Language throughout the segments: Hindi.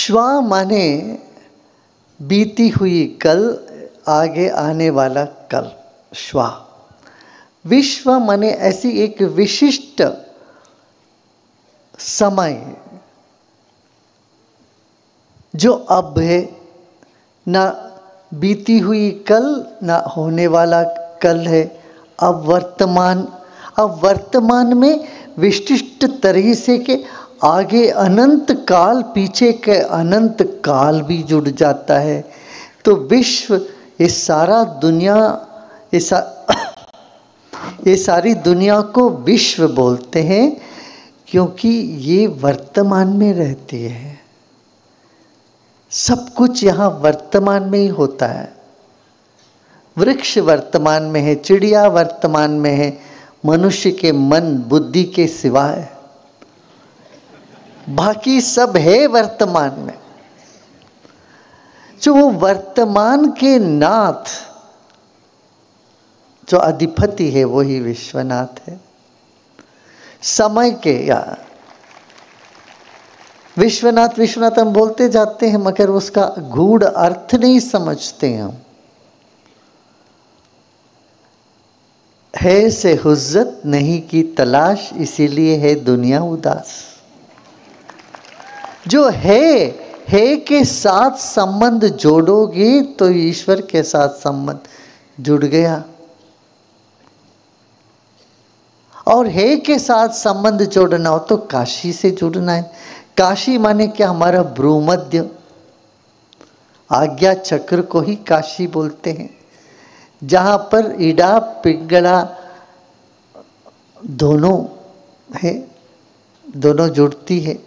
श्वा माने बीती हुई कल, आगे आने वाला कल, श्वा। विश्व माने ऐसी एक विशिष्ट समय जो अब है, ना बीती हुई कल ना होने वाला कल है, अब वर्तमान। अब वर्तमान में विशिष्ट तरह से के आगे अनंत काल, पीछे के अनंत काल भी जुड़ जाता है। तो विश्व, ये सारा दुनिया, ये सारी दुनिया को विश्व बोलते हैं क्योंकि ये वर्तमान में रहती है। सब कुछ यहाँ वर्तमान में ही होता है। वृक्ष वर्तमान में है, चिड़िया वर्तमान में है, मनुष्य के मन बुद्धि के सिवाय बाकी सब है वर्तमान में। जो वो वर्तमान के नाथ, जो अधिपति है, वही विश्वनाथ है। समय के, या विश्वनाथ विश्वनाथ हम बोलते जाते हैं मगर उसका गूढ़ अर्थ नहीं समझते हम। है से हुज्जत नहीं की तलाश, इसीलिए है दुनिया उदास। जो है के साथ संबंध जोड़ोगे तो ईश्वर के साथ संबंध जुड़ गया। और है के साथ संबंध जोड़ना हो तो काशी से जुड़ना है। काशी माने क्या? हमारा भ्रूमध्य, आज्ञा चक्र को ही काशी बोलते हैं, जहाँ पर इड़ा पिंगला दोनों है, दोनों जुड़ती है।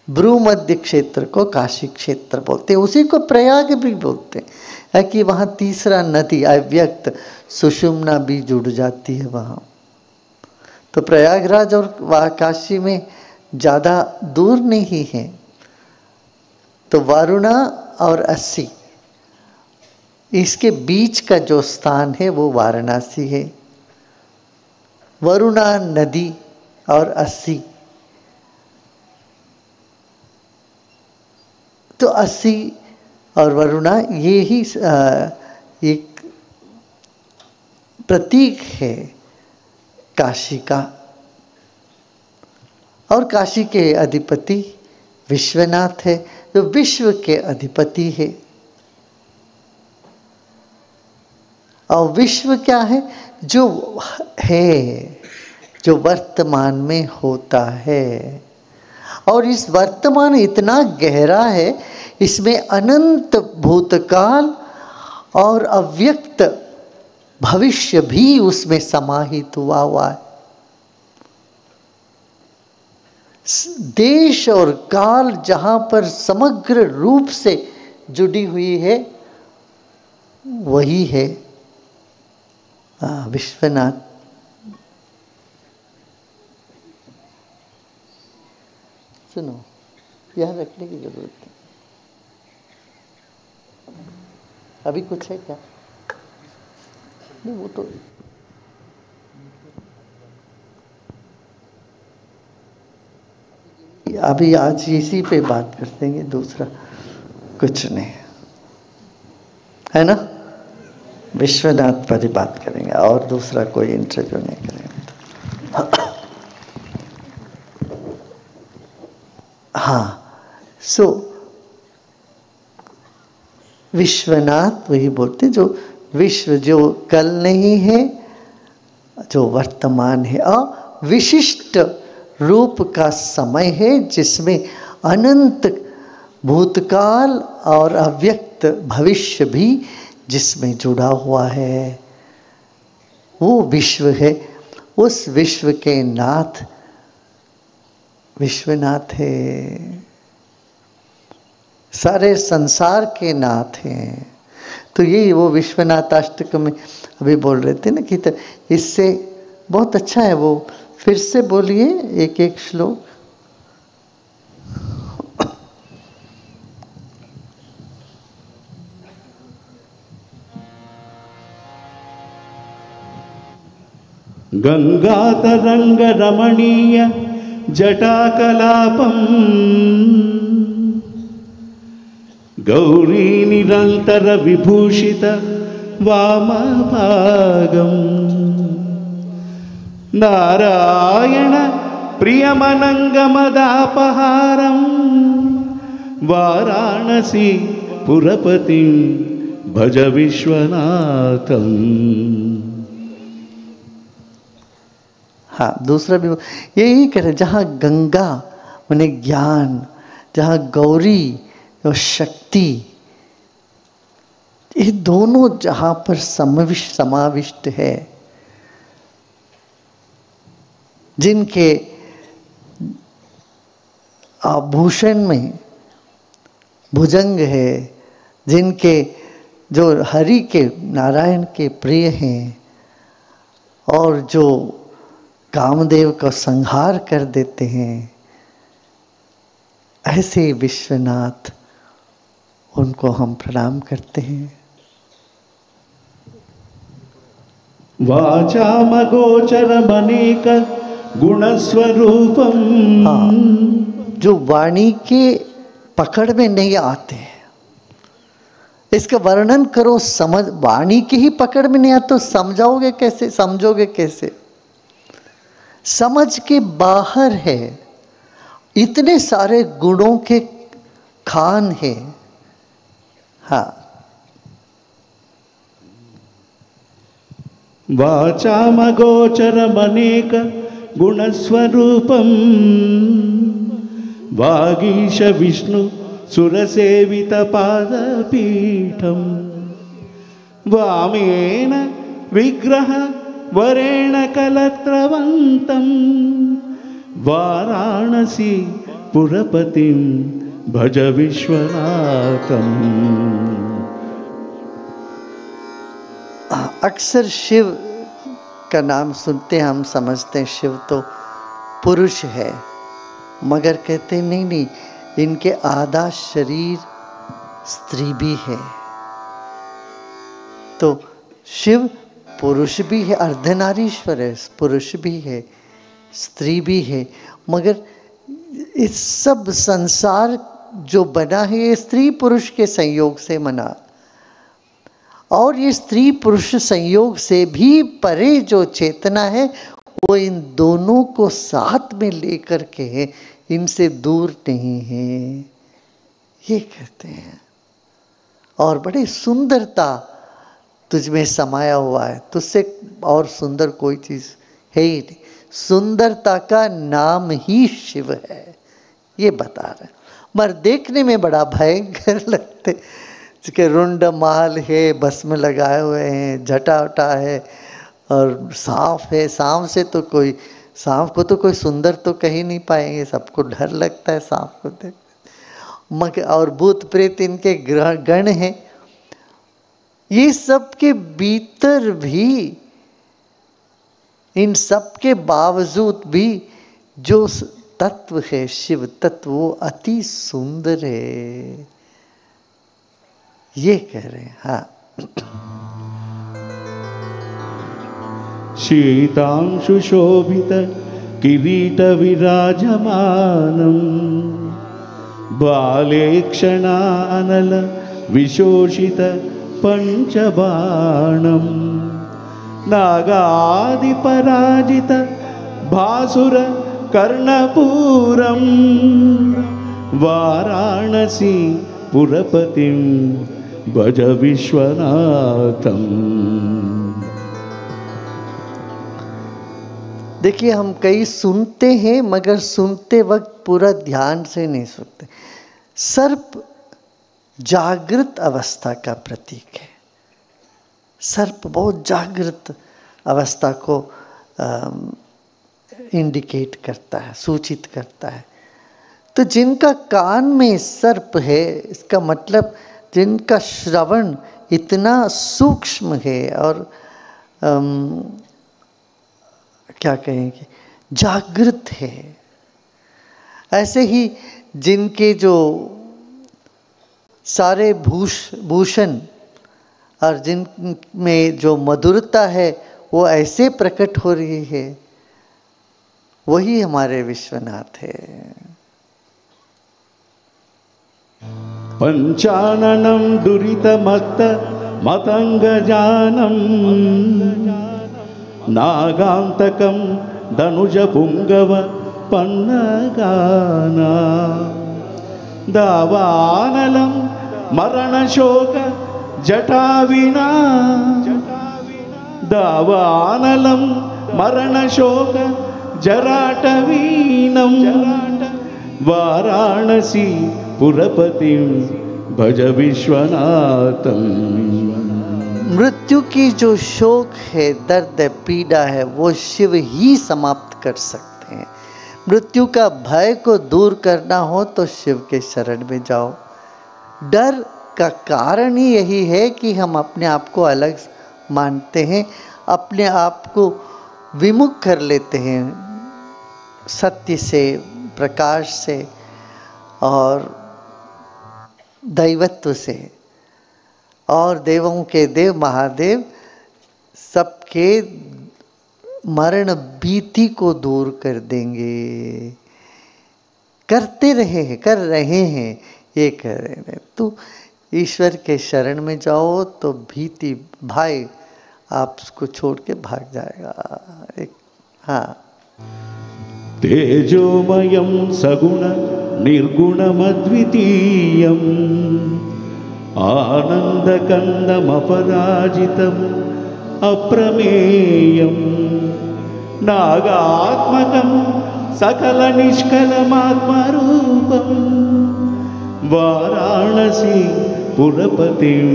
भ्रूमध्य क्षेत्र को काशी क्षेत्र बोलते हैं। उसी को प्रयाग भी बोलते हैं, है कि वहाँ तीसरा नदी अव्यक्त सुषुम्ना भी जुड़ जाती है वहाँ। तो प्रयागराज और काशी में ज़्यादा दूर नहीं है। तो वरुणा और अस्सी, इसके बीच का जो स्थान है वो वाराणसी है। वरुणा नदी और अस्सी, तो अस्सी और वरुणा ये ही एक प्रतीक है काशी का। और काशी के अधिपति विश्वनाथ है, जो विश्व के अधिपति है। और विश्व क्या है? जो है, जो वर्तमान में होता है। और इस वर्तमान इतना गहरा है, इसमें अनंत भूतकाल और अव्यक्त भविष्य भी उसमें समाहित हुआ है। देश और काल जहाँ पर समग्र रूप से जुड़ी हुई है, वही है विश्वनाथ। सुनो, यह रखने की जरूरत है। अभी कुछ है क्या? नहीं, वो तो अभी आज इसी पे बात कर देंगे, दूसरा कुछ नहीं है ना। विश्वनाथ पर ही बात करेंगे और दूसरा कोई इंटरव्यू नहीं करेंगे। हाँ, सो विश्वनाथ वही बोलते जो विश्व, जो कल नहीं है, जो वर्तमान है, और विशिष्ट रूप का समय है जिसमें अनंत भूतकाल और अव्यक्त भविष्य भी जिसमें जुड़ा हुआ है, वो विश्व है। उस विश्व के नाथ विश्वनाथ है, सारे संसार के नाथ हैं। तो यही वो विश्वनाथाष्टकम में अभी बोल रहे थे ना कि तो इससे बहुत अच्छा है। वो फिर से बोलिए एक एक श्लोक। गंगातरंग रमणीय जटाकलापम गौरी निरंतर विभूषित वामभागम् नारायण प्रियमनंगमदापहारम् वाराणसी पुरपतिं भज विश्वनाथम्। हाँ, दूसरा भी यही करे, जहाँ गंगा माने ज्ञान, जहाँ गौरी और शक्ति, ये दोनों जहाँ पर समाविष्ट है, जिनके आभूषण में भुजंग है, जिनके जो हरि के नारायण के प्रिय हैं और जो कामदेव का संहार कर देते हैं, ऐसे विश्वनाथ, उनको हम प्रणाम करते हैं। वाचामगोचरमनेक गुणस्वरूपम्। हाँ, जो वाणी के पकड़ में नहीं आते, इसका वर्णन करो, समझ, वाणी की ही पकड़ में नहीं आते तो समझाओगे कैसे, समझोगे कैसे? समझ के बाहर है, इतने सारे गुणों के खान है। हाँ, वाचामगोचरमनेक गुणस्वरूपम् वागीश विष्णु सुरसेवित पादपीठम् वामेन विग्रह वरेण कलत्रवन्तम् वाराणसी पुरपतिं भज विश्वनाथम्। अक्सर शिव का नाम सुनते हैं, हम समझते हैं शिव तो पुरुष है, मगर कहते नहीं नहीं, इनके आधा शरीर स्त्री भी है। तो शिव पुरुष भी है, अर्धनारीश्वर है, पुरुष भी है, स्त्री भी है, मगर इस सब संसार जो बना है ये स्त्री पुरुष के संयोग से बना, और ये स्त्री पुरुष संयोग से भी परे जो चेतना है वो इन दोनों को साथ में लेकर के है, इनसे दूर नहीं है, ये कहते हैं। और बड़ी सुंदरता तुझमें समाया हुआ है, तुझसे और सुंदर कोई चीज है ही नहीं, सुंदरता का नाम ही शिव है, ये बता रहे। मगर देखने में बड़ा भयंकर लगते, जिसके रुंड माल है, भस्म लगाए हुए हैं, जटा वटा है और सांप है। सांप से तो कोई, सांप को तो कोई सुंदर तो कह ही नहीं पाएंगे, सबको डर लगता है सांप को देख। मगर और भूत प्रेत इनके गण हैं, ये सब के भीतर भी, इन सब के बावजूद भी जो तत्व है शिव तत्व, वो अति सुंदर है, ये कह रहे हैं। हाँ, शीतांशु शोभित किरीट विराजमानम् बाले क्षणानल विशोषित पंचबाणम् नागादिपराजित भासुर कर्णपूरम् वाराणसी पुरपतिं भज विश्वनाथम्। देखिए, हम कई सुनते हैं मगर सुनते वक्त पूरा ध्यान से नहीं सुनते। सर्प जागृत अवस्था का प्रतीक है, सर्प बहुत जागृत अवस्था को इंडिकेट करता है, सूचित करता है। तो जिनका कान में सर्प है, इसका मतलब जिनका श्रवण इतना सूक्ष्म है और क्या कहेंगे, जागृत है। ऐसे ही जिनके जो सारे भूषण और जिनमें जो मधुरता है वो ऐसे प्रकट हो रही है, वही हमारे विश्वनाथ है। पंचाननं दुरितमत्त मतंगजानं नागांतकं धनुजपुंगव पन्नगाना दावानलं मरणशोक जटाविना दावानलं मरणशोक जराटवीनं वाराणसी पुरपतिं भज विश्वनाथं। मृत्यु की जो शोक है, दर्द है, पीड़ा है, वो शिव ही समाप्त कर सकते हैं। मृत्यु का भय को दूर करना हो तो शिव के शरण में जाओ। डर का कारण ही यही है कि हम अपने आप को अलग मानते हैं, अपने आप को विमुख कर लेते हैं सत्य से, प्रकाश से और दैवत्व से। और देवों के देव महादेव सबके मरण भीति को दूर कर देंगे। करते रहे हैं, कर रहे हैं, ये कर रहे हैं। तो ईश्वर के शरण में जाओ तो भीति भय आपको छोड़ के भाग जाएगा। एक हाँ, तेजोमयं सगुण निर्गुणमद्वितीयम् आनन्दकन्दमपराजितम् अप्रमेयं नागात्मकं सकलनिष्कलमात्मरूपं वाराणसी पुरपतिं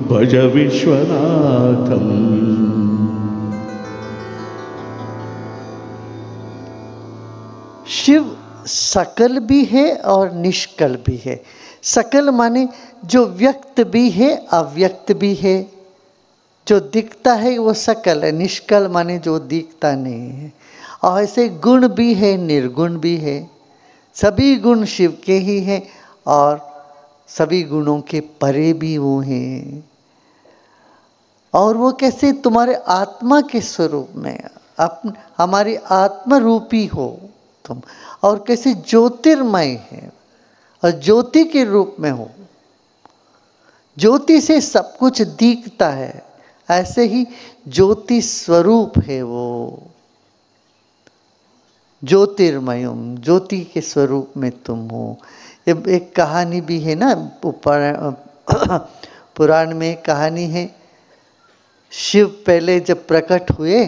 भज विश्वनाथम्। शिव सकल भी है और निष्कल भी है। सकल माने जो व्यक्त भी है, अव्यक्त भी है। जो दिखता है वो सकल है। निष्कल माने जो दिखता नहीं है। और ऐसे गुण भी है, निर्गुण भी है। सभी गुण शिव के ही हैं और सभी गुणों के परे भी वो हैं। और वो कैसे? तुम्हारे आत्मा के स्वरूप में, हमारी आत्मा रूपी हो तुम। और कैसे? ज्योतिर्मय है और ज्योति के रूप में हो। ज्योति से सब कुछ दिखता है, ऐसे ही ज्योति स्वरूप है वो। ज्योतिर्मयम, ज्योति के स्वरूप में तुम हो। एक कहानी भी है ना, पुराण में एक कहानी है। शिव पहले जब प्रकट हुए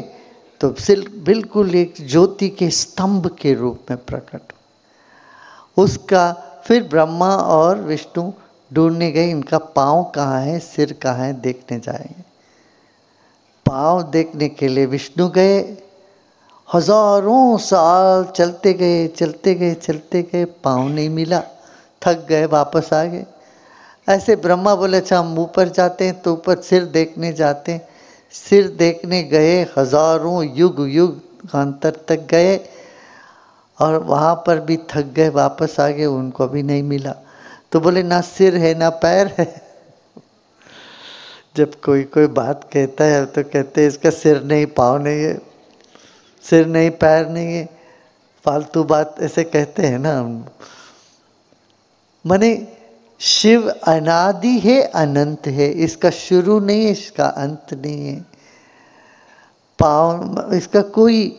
तो बिल्कुल एक ज्योति के स्तंभ के रूप में प्रकट। उसका फिर ब्रह्मा और विष्णु ढूंढने गए, इनका पाँव कहाँ है, सिर कहाँ है, देखने जाएंगे। पाँव देखने के लिए विष्णु गए। हजारों साल चलते गए, चलते गए, चलते गए, पाँव नहीं मिला, थक गए, वापस आ गए। ऐसे ब्रह्मा बोले अच्छा हम ऊपर जाते हैं, तो ऊपर सिर देखने जाते हैं। सिर देखने गए, हजारों युग युगांतर तक गए और वहाँ पर भी थक गए, वापस आ गए, उनको भी नहीं मिला। तो बोले ना सिर है ना पैर है। जब कोई बात कहता है तो कहते हैं इसका सिर नहीं, पाँव नहीं है, सिर नहीं, पैर नहीं है, फालतू बात ऐसे कहते हैं ना। माने शिव अनादि है, अनंत है, इसका शुरू नहीं है, इसका अंत नहीं है। पाँव, इसका कोई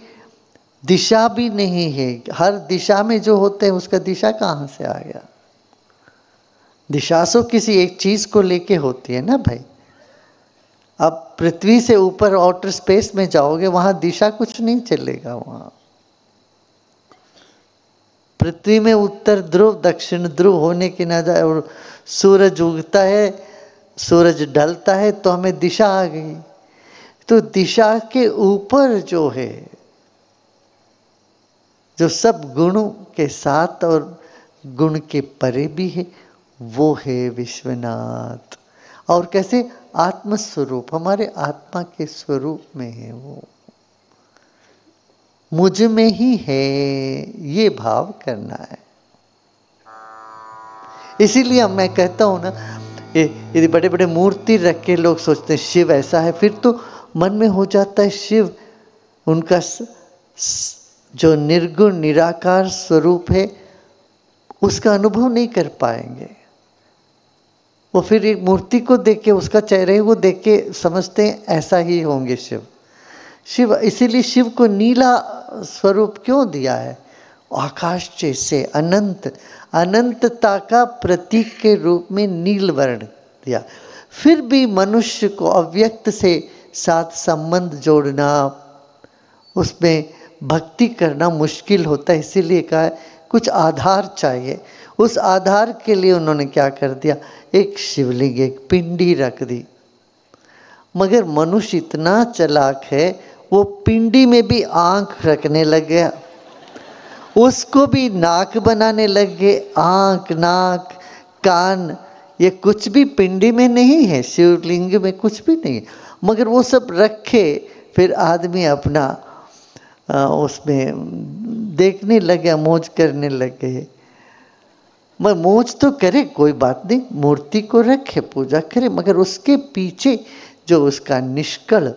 दिशा भी नहीं है। हर दिशा में जो होते हैं उसका दिशा कहाँ से आ गया? दिशा तो किसी एक चीज को लेके होती है ना भाई। अब पृथ्वी से ऊपर आउटर स्पेस में जाओगे, वहां दिशा कुछ नहीं चलेगा। वहां पृथ्वी में उत्तर ध्रुव दक्षिण ध्रुव होने की नजर, और सूरज उगता है, सूरज ढलता है, तो हमें दिशा आ गई। तो दिशा के ऊपर जो है, जो सब गुणों के साथ और गुण के परे भी है, वो है विश्वनाथ। और कैसे? आत्म स्वरूप, हमारे आत्मा के स्वरूप में है वो, मुझ में ही है, ये भाव करना है। इसीलिए मैं कहता हूं ना, ये बड़े बड़े मूर्ति रख के लोग सोचते हैं शिव ऐसा है, फिर तो मन में हो जाता है शिव उनका जो निर्गुण निराकार स्वरूप है उसका अनुभव नहीं कर पाएंगे। वो फिर एक मूर्ति को देख के, उसका चेहरे को देख के समझते हैं ऐसा ही होंगे शिव। शिव इसीलिए शिव को नीला स्वरूप क्यों दिया है? आकाश जैसे अनंत, अनंतता का प्रतीक के रूप में नील वर्ण दिया। फिर भी मनुष्य को अव्यक्त से साथ संबंध जोड़ना, उसमें भक्ति करना मुश्किल होता है, इसीलिए कहा है कुछ आधार चाहिए। उस आधार के लिए उन्होंने क्या कर दिया, एक शिवलिंग, एक पिंडी रख दी। मगर मनुष्य इतना चालाक है, वो पिंडी में भी आंख रखने लग गया, उसको भी नाक बनाने लग गए। आंख, नाक, कान, ये कुछ भी पिंडी में नहीं है, शिवलिंग में कुछ भी नहीं है, मगर वो सब रखे। फिर आदमी अपना उसमें देखने लग गया, मौज करने लग गए। मगर मौज तो करे, कोई बात नहीं, मूर्ति को रखे, पूजा करे, मगर उसके पीछे जो उसका निष्कल,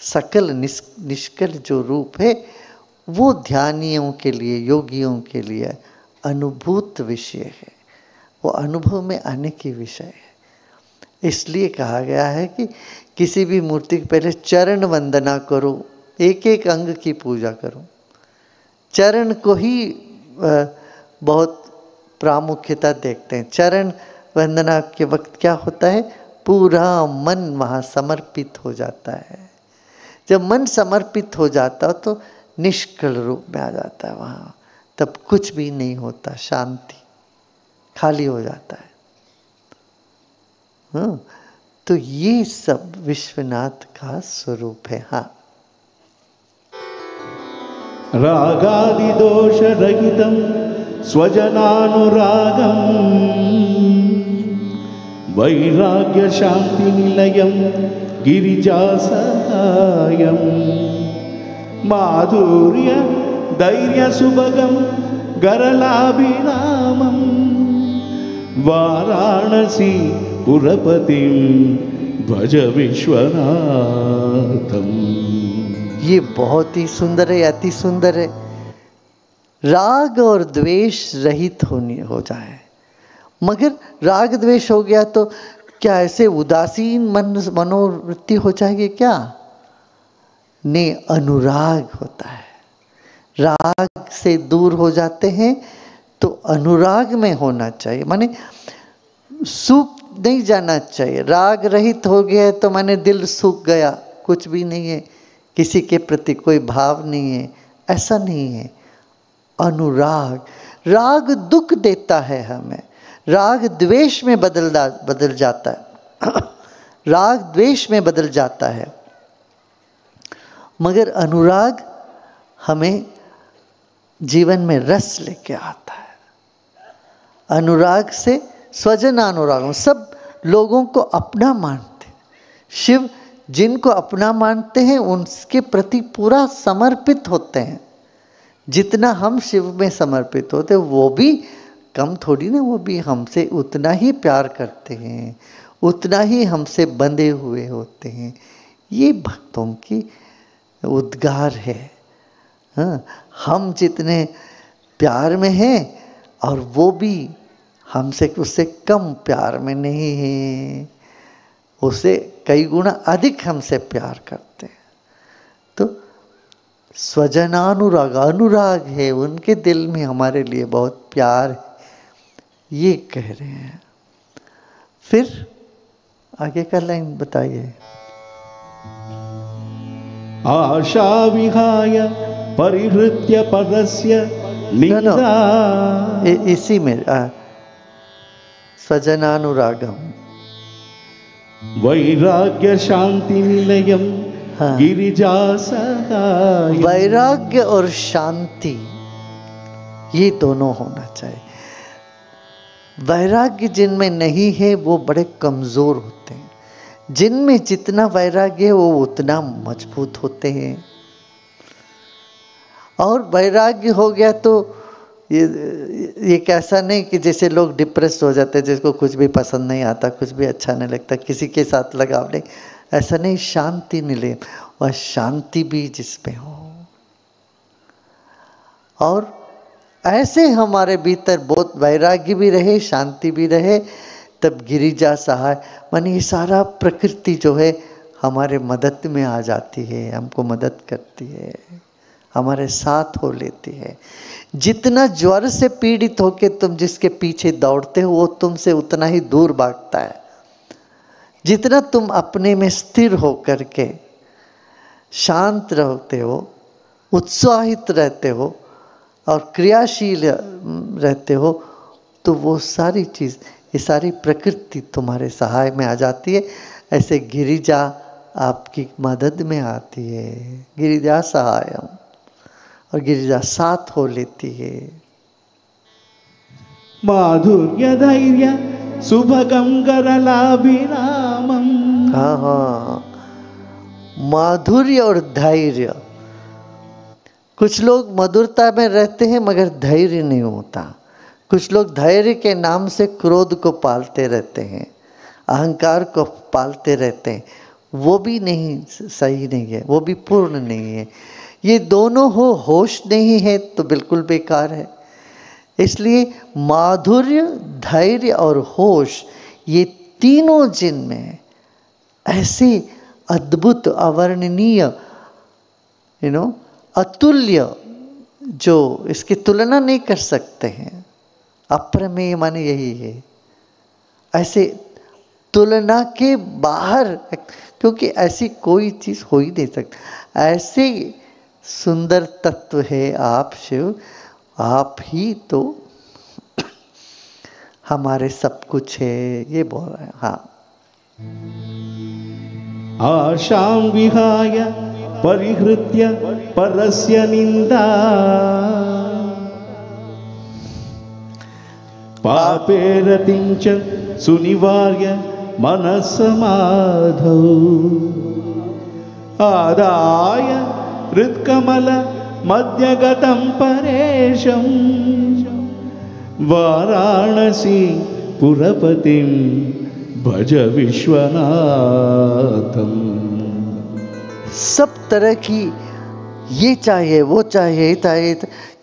सकल निष्कल जो रूप है, वो ध्यानियों के लिए, योगियों के लिए अनुभूत विषय है, वो अनुभव में आने की विषय है। इसलिए कहा गया है कि किसी भी मूर्ति के पहले चरण वंदना करो, एक एक अंग की पूजा करो। चरण को ही बहुत प्रामुख्यता देखते हैं। चरण वंदना के वक्त क्या होता है, पूरा मन वहाँ समर्पित हो जाता है। जब मन समर्पित हो जाता है तो निष्कल रूप में आ जाता है वहाँ, तब कुछ भी नहीं होता, शांति, खाली हो जाता है। हाँ, तो ये सब विश्वनाथ का स्वरूप है। हाँ, रागादि दोष रहितं स्वजनानुरागं वैराग्य शांति निलयं गिरिजासहायं माधुर्य धैर्य सुभगं गरलाभिरामं वाराणसी पुरपतिं भज विश्वनाथम्। ये बहुत ही सुंदर है, अति सुंदर है। राग और द्वेष रहित हो जाए। मगर राग द्वेष हो गया तो क्या ऐसे उदासीन मनोवृत्ति हो जाएगी क्या? नहीं, अनुराग होता है। राग से दूर हो जाते हैं तो अनुराग में होना चाहिए, माने सूख नहीं जाना चाहिए। राग रहित हो गया तो माने दिल सूख गया, कुछ भी नहीं है, किसी के प्रति कोई भाव नहीं है, ऐसा नहीं है। अनुराग, राग दुख देता है हमें, राग द्वेष में बदल जाता है राग द्वेष में बदल जाता है, मगर अनुराग हमें जीवन में रस लेके आता है। अनुराग से स्वजन अनुराग, सब लोगों को अपना मानते हैं। शिव जिनको अपना मानते हैं उनके प्रति पूरा समर्पित होते हैं। जितना हम शिव में समर्पित होते हैं वो भी कम थोड़ी ना, वो भी हमसे उतना ही प्यार करते हैं, उतना ही हमसे बंधे हुए होते हैं। ये भक्तों की उद्गार है। हाँ, हम जितने प्यार में हैं और वो भी हमसे उससे कम प्यार में नहीं है, उसे कई गुना अधिक हमसे प्यार करते हैं। तो स्वजनानुराग, अनुराग है, उनके दिल में हमारे लिए बहुत प्यार है, ये कह रहे हैं। फिर आगे का लाइन बताइए। आशा विहाय परिहृत्य परस्य निंदा। इसी में स्वजनानुरागम, वैराग्य शांति निलयम गिरिजासहायम। वैराग्य और शांति ये दोनों होना चाहिए। वैराग्य जिनमें नहीं है वो बड़े कमजोर होते हैं, जिनमें जितना वैराग्य है वो उतना मजबूत होते हैं। और वैराग्य हो गया तो ये कैसा नहीं कि जैसे लोग डिप्रेस हो जाते हैं, जिसको कुछ भी पसंद नहीं आता, कुछ भी अच्छा नहीं लगता, किसी के साथ लगाव नहीं, ऐसा नहीं। शांति मिले, वह शांति भी जिसमें हो। और ऐसे हमारे भीतर बहुत वैराग्य भी रहे, शांति भी रहे, तब गिरिजा सहाय माने ये सारा प्रकृति जो है हमारे मदद में आ जाती है, हमको मदद करती है, हमारे साथ हो लेती है। जितना ज्वर से पीड़ित होके तुम जिसके पीछे दौड़ते हो वो तुमसे उतना ही दूर भागता है। जितना तुम अपने में स्थिर हो करके शांत रहते हो, उत्साहित रहते हो और क्रियाशील रहते हो, तो वो सारी चीज़, ये सारी प्रकृति तुम्हारे सहाय में आ जाती है। ऐसे गिरिजा आपकी मदद में आती है, गिरिजा सहायम, और गिरिजा साथ हो लेती है। माधुर्य धैर्य सुभगम गरलाभिरामम। हाँ हाँ, माधुर्य और धैर्य। कुछ लोग मधुरता में रहते हैं मगर धैर्य नहीं होता। कुछ लोग धैर्य के नाम से क्रोध को पालते रहते हैं, अहंकार को पालते रहते हैं। वो भी नहीं, सही नहीं है, वो भी पूर्ण नहीं है। ये दोनों हो, होश नहीं है तो बिल्कुल बेकार है। इसलिए माधुर्य, धैर्य और होश, ये तीनों जिनमें ऐसे अद्भुत, अवर्णनीय, अतुल्य, जो इसकी तुलना नहीं कर सकते हैं। अप्रमेय माने यही है, ऐसे तुलना के बाहर, क्योंकि ऐसी कोई चीज़ हो ही नहीं सकती। ऐसे सुंदर तत्व है आप शिव, आप ही तो हमारे सब कुछ है, ये बोल रहे हैं। हाँ, आशां विहाय परिहृत्य परस्य निंदा, पापे रतिं च सुनिवार्य मनस्समाधौ, आदाय हृत्कमल मध्यगतं परेशं, वाराणसी पुरपतिं भज विश्वनाथम। सब तरह की ये चाहिए, वो चाहिए,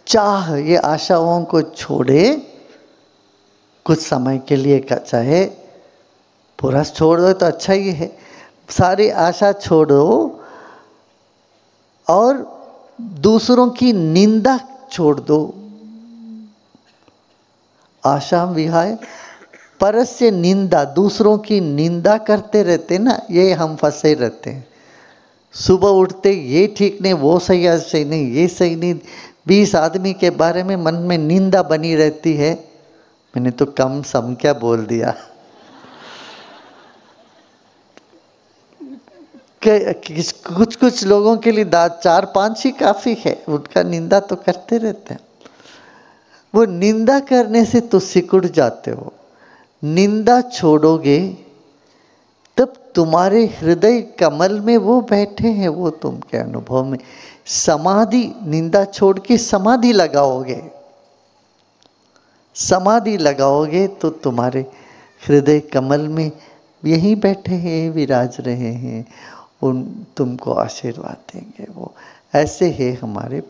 चाह, ये आशाओं को छोड़े, कुछ समय के लिए चाहे पूरा छोड़ दो तो अच्छा ही है। सारी आशा छोड़ो और दूसरों की निंदा छोड़ दो। आशा विहाय परस्य निंदा, दूसरों की निंदा करते रहते ना, ये हम फंसे रहते हैं। सुबह उठते ये ठीक नहीं, वो सही नहीं, ये सही नहीं, 20 आदमी के बारे में मन में निंदा बनी रहती है। मैंने तो कम सम क्या बोल दिया। कुछ लोगों के लिए 4-5 ही काफ़ी है, उनका निंदा तो करते रहते हैं। वो निंदा करने से तो सिकुड़ जाते हो। निंदा छोड़ोगे तब तुम्हारे हृदय कमल में वो बैठे हैं, वो तुम के अनुभव में समाधि, निंदा छोड़ के समाधि लगाओगे, समाधि लगाओगे तो तुम्हारे हृदय कमल में यहीं बैठे हैं, विराज रहे हैं, उन तुमको आशीर्वाद देंगे। वो ऐसे है हमारे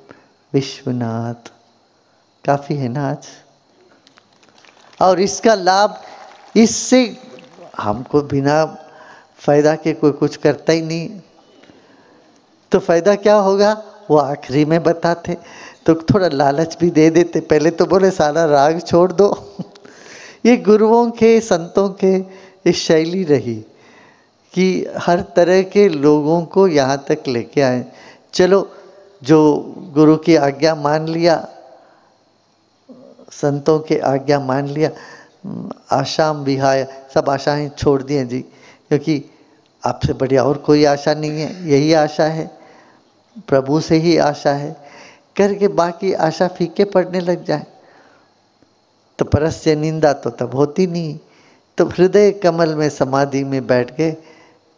विश्वनाथ। काफ़ी है ना आज। और इसका लाभ, इससे हमको बिना फायदा के कोई कुछ करता ही नहीं, तो फायदा क्या होगा वो आखिरी में बताते, तो थोड़ा लालच भी दे देते। पहले तो बोले सारा राग छोड़ दो। ये गुरुओं के, संतों के इस शैली रही कि हर तरह के लोगों को यहाँ तक लेके आए। चलो, जो गुरु की आज्ञा मान लिया, संतों के आज्ञा मान लिया, आशाम विहाय, सब आशाएं छोड़ दिए जी, क्योंकि आपसे बढ़िया और कोई आशा नहीं है, यही आशा है, प्रभु से ही आशा है, करके बाकी आशा फीके पड़ने लग जाए तो परस्य निंदा तो तब होती नहीं। तो हृदय कमल में समाधि में बैठ गए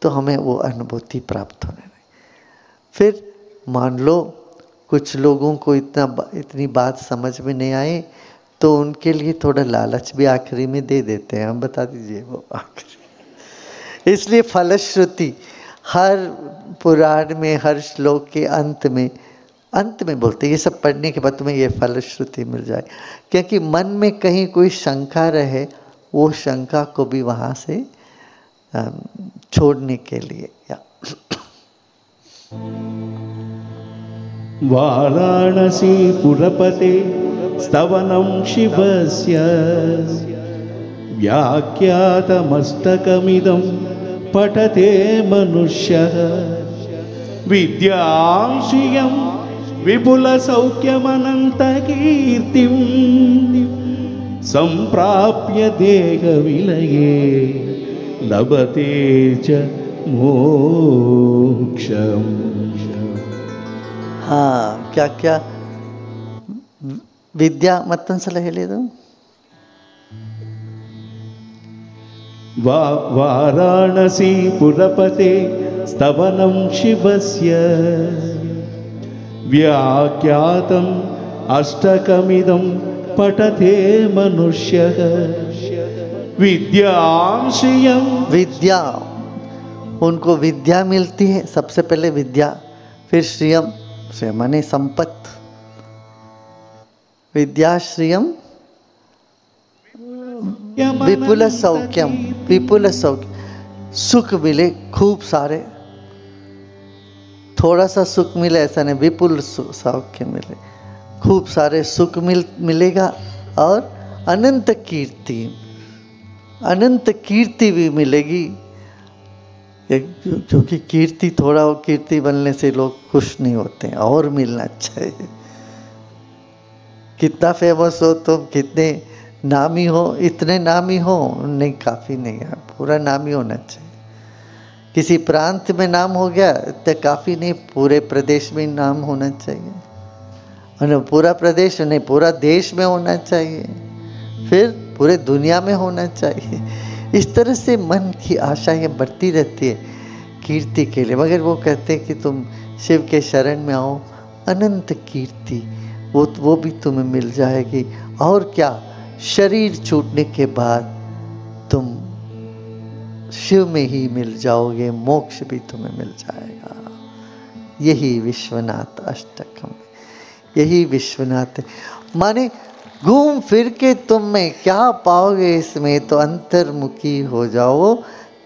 तो हमें वो अनुभूति प्राप्त होने लगी। फिर मान लो कुछ लोगों को इतनी बात समझ में नहीं आई तो उनके लिए थोड़ा लालच भी आखिरी में दे देते हैं, हम बता दीजिए वो आखिरी। इसलिए फलश्रुति हर पुराण में, हर श्लोक के अंत में बोलते, ये सब पढ़ने के बाद तुम्हें ये फलश्रुति मिल जाए। क्योंकि मन में कहीं कोई शंका रहे वो शंका को भी वहाँ से छोड़ने के लिए। या वाराणसी पुरपते स्तवनं शिवस्य व्याख्यातमस्तकमिदं पठते मनुष्यः विद्यां श्रियं विपुलसौख्यमनन्तकीर्तिं सम्प्राप्य देहविलये लभते च मोक्षम्। हाँ, क्या क्या विद्या मತ್ತೊಂದ್ಸಲ ಹೇಳಿದ್ರು? वाराणसी पुरपते स्तवनं शिवस्य व्याख्यातम् अष्टकमिदं पठते मनुष्यः विद्यां श्रियं। विद्या, उनको विद्या मिलती है, सबसे पहले विद्या, फिर श्रियम, श्रियम माने संपत्त, विद्याश्रियम विपुल सौख्यम, विपुल सौख्य, सुख मिले खूब सारे, थोड़ा सा सुख मिले ऐसा नहीं, विपुल सौख्य मिले, खूब सारे सुख मिलेगा, और अनंत कीर्ति, अनंत कीर्ति भी मिलेगी, क्योंकि कीर्ति, थोड़ा वो कीर्ति बनने से लोग खुश नहीं होते हैं, और मिलना चाहिए। कितना फेमस हो तुम, कितने नामी हो, इतने नामी हो नहीं, काफ़ी नहीं है, पूरा नामी होना चाहिए। किसी प्रांत में नाम हो गया तो काफ़ी नहीं, पूरे प्रदेश में नाम होना चाहिए, और पूरा प्रदेश नहीं, पूरा देश में होना चाहिए, फिर पूरे दुनिया में होना चाहिए। इस तरह से मन की आशाएं बढ़ती रहती है कीर्ति के लिए। मगर वो कहते हैं कि तुम शिव के शरण में आओ, अनंत कीर्ति वो भी तुम्हें मिल जाएगी, और क्या, शरीर छूटने के बाद तुम शिव में ही मिल जाओगे, मोक्ष भी तुम्हें मिल जाएगा। यही विश्वनाथ अष्टकम, यही विश्वनाथ माने घूम फिर के तुम में क्या पाओगे, इसमें तो अंतर्मुखी हो जाओ।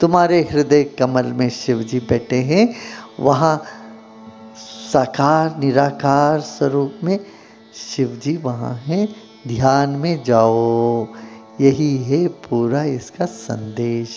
तुम्हारे हृदय कमल में शिव जी बैठे हैं, वहाँ साकार निराकार स्वरूप में शिव जी वहाँ हैं, ध्यान में जाओ। यही है पूरा इसका संदेश।